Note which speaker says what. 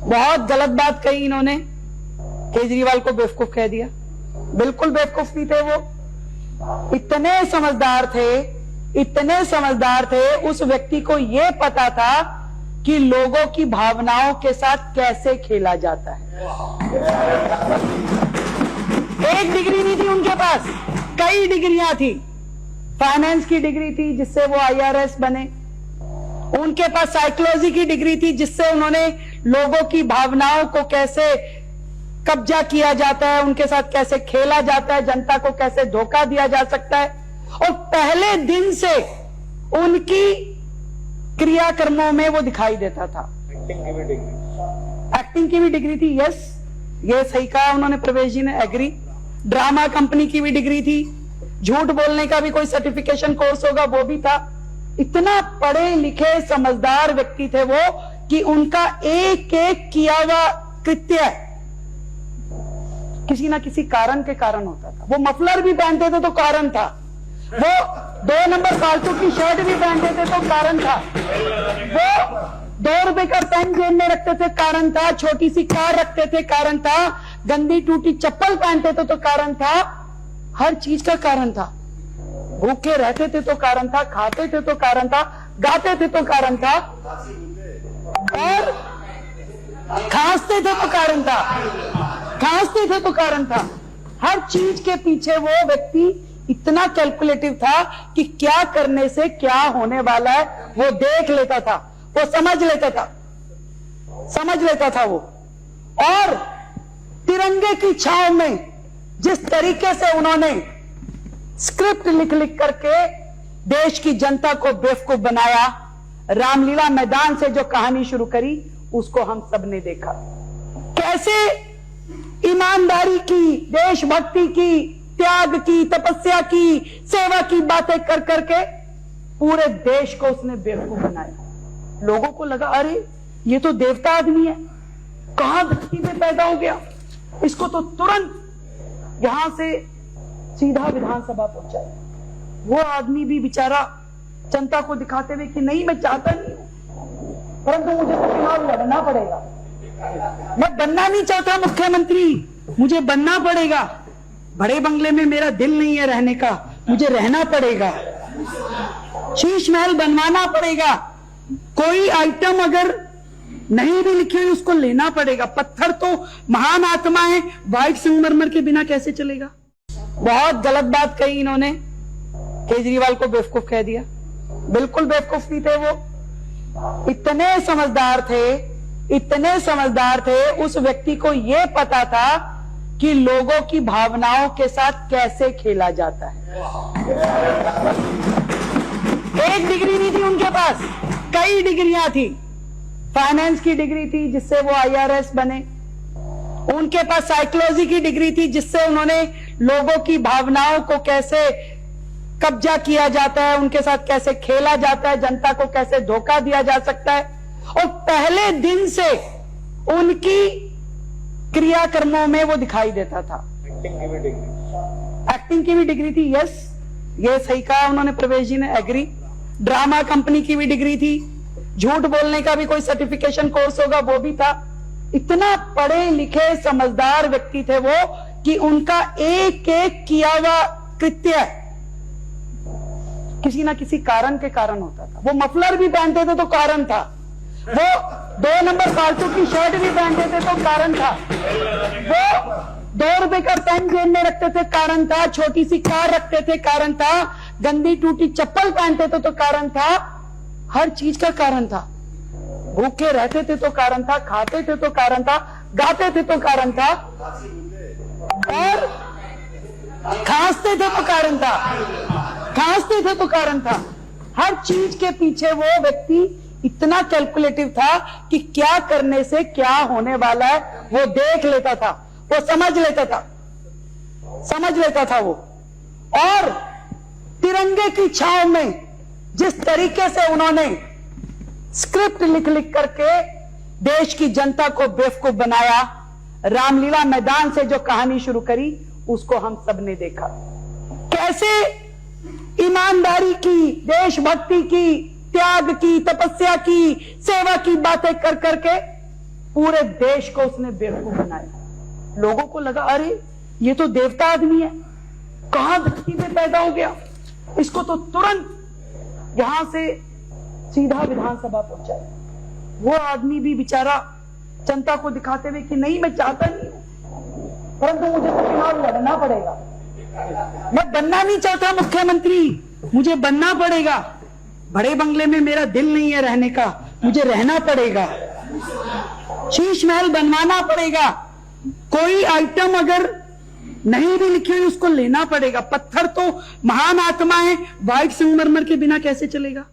Speaker 1: बहुत गलत बात कही इन्होंने, केजरीवाल को बेवकूफ कह दिया। बिल्कुल बेवकूफ नहीं थे वो, इतने समझदार थे। उस व्यक्ति को यह पता था कि लोगों की भावनाओं के साथ कैसे खेला जाता है। एक डिग्री नहीं थी उनके पास, कई डिग्रियां थी। फाइनेंस की डिग्री थी जिससे वो IRS बने, उनके पास साइकोलॉजी की डिग्री थी जिससे उन्होंने लोगों की भावनाओं को कैसे कब्जा किया जाता है, उनके साथ कैसे खेला जाता है, जनता को कैसे धोखा दिया जा सकता है। और पहले दिन से उनकी क्रियाकर्मों में वो दिखाई देता था। एक्टिंग की भी डिग्री थी, यस, ये सही कहा उन्होंने, प्रवेश जी ने, एग्री। ड्रामा कंपनी की भी डिग्री थी, झूठ बोलने का भी कोई सर्टिफिकेशन कोर्स होगा वो भी था। इतना पढ़े लिखे समझदार व्यक्ति थे वो कि उनका एक एक किया हुआ कृत्य किसी ना किसी कारण के कारण होता था। वो मफलर भी पहनते थे तो कारण था, वो 2 नंबर फालतू की शर्ट भी पहनते थे तो कारण था, वो 2 रुपए का पेन जेब में रखते थे कारण था, छोटी सी कार रखते थे कारण था, गंदी टूटी चप्पल पहनते थे तो कारण था, हर चीज का कारण था। भूखे रहते थे तो कारण था, खाते थे तो कारण था, गाते थे तो कारण था, और खांसते थे तो कारण था, हर चीज के पीछे वो व्यक्ति इतना कैलकुलेटिव था कि क्या करने से क्या होने वाला है वो देख लेता था, वो समझ लेता था वो। और तिरंगे की छाव में जिस तरीके से उन्होंने स्क्रिप्ट लिख करके देश की जनता को बेवकूफ बनाया, रामलीला मैदान से जो कहानी शुरू करी उसको हम सब ने देखा। कैसे ईमानदारी की, देशभक्ति की, त्याग की, तपस्या की, सेवा की बातें कर करके पूरे देश को उसने बेवकूफ बनाया। लोगों को लगा अरे ये तो देवता आदमी है, कहां धरती में पैदा हो गया, इसको तो तुरंत यहां से सीधा विधानसभा पहुंचाया। वो आदमी भी बेचारा जनता को दिखाते हुए कि नहीं मैं चाहता नहीं, परंतु मुझे तो चुनाव लड़ना पड़ेगा, मैं बनना नहीं चाहता मुख्यमंत्री, मुझे बनना पड़ेगा, बड़े बंगले में मेरा दिल नहीं है रहने का, मुझे रहना पड़ेगा, शीश महल बनवाना पड़ेगा, कोई आइटम अगर नहीं भी लिखी हुई उसको लेना पड़ेगा। पत्थर तो महान आत्मा है, व्हाइट संगमरमर के बिना कैसे चलेगा। बहुत गलत बात कही इन्होंने, केजरीवाल को बेवकूफ कह दिया। बिल्कुल बेवकूफ नहीं थे वो, इतने समझदार थे। उस व्यक्ति को यह पता था कि लोगों की भावनाओं के साथ कैसे खेला जाता है। एक डिग्री नहीं थी उनके पास, कई डिग्रियां थी। फाइनेंस की डिग्री थी जिससे वो IRS बने, उनके पास साइकोलॉजी की डिग्री थी जिससे उन्होंने लोगों की भावनाओं को कैसे कब्जा किया जाता है, उनके साथ कैसे खेला जाता है, जनता को कैसे धोखा दिया जा सकता है। और पहले दिन से उनकी क्रियाकर्मों में वो दिखाई देता था। एक्टिंग की भी डिग्री थी, यस, ये सही कहा उन्होंने, प्रवेश जी ने, एग्री। ड्रामा कंपनी की भी डिग्री थी, झूठ बोलने का भी कोई सर्टिफिकेशन कोर्स होगा वो भी था। इतना पढ़े लिखे समझदार व्यक्ति थे वो कि उनका एक एक किया हुआ कृत्य किसी ना किसी कारण के कारण होता था। वो मफलर भी पहनते थे तो कारण था, वो 2 नंबर फालतू की शर्ट भी पहनते थे तो कारण था, वो 2 रुपए का पेन जेब में रखते थे कारण था, छोटी सी कार रखते थे कारण था, गंदी टूटी चप्पल पहनते थे तो कारण था, हर चीज का कारण था। भूखे रहते थे तो कारण था, खाते थे तो कारण था, गाते थे तो कारण था, और खांसते थे तो कारण था, हर चीज के पीछे वो व्यक्ति इतना कैलकुलेटिव था कि क्या करने से क्या होने वाला है वो देख लेता था, वो समझ लेता था वो। और तिरंगे की छाव में जिस तरीके से उन्होंने स्क्रिप्ट लिख करके देश की जनता को बेवकूफ बनाया, रामलीला मैदान से जो कहानी शुरू करी उसको हम सब ने देखा। कैसे ईमानदारी की, देशभक्ति की, त्याग की, तपस्या की, सेवा की बातें कर करके पूरे देश को उसने बेवकूफ बनाया। लोगों को लगा अरे ये तो देवता आदमी है, कहां धरती पे पैदा हो गया, इसको तो तुरंत यहां से सीधा विधानसभा पहुंचा। वो आदमी भी बेचारा जनता को दिखाते हुए कि नहीं मैं चाहता नहीं, परंतु मुझे तो चुनाव लड़ना पड़ेगा, मैं बनना नहीं चाहता मुख्यमंत्री, मुझे बनना पड़ेगा, बड़े बंगले में मेरा दिल नहीं है रहने का, मुझे रहना पड़ेगा, शीश महल बनवाना पड़ेगा, कोई आइटम अगर नहीं भी लिखी हुई उसको लेना पड़ेगा। पत्थर तो महान आत्मा है, व्हाइट संगमरमर के बिना कैसे चलेगा।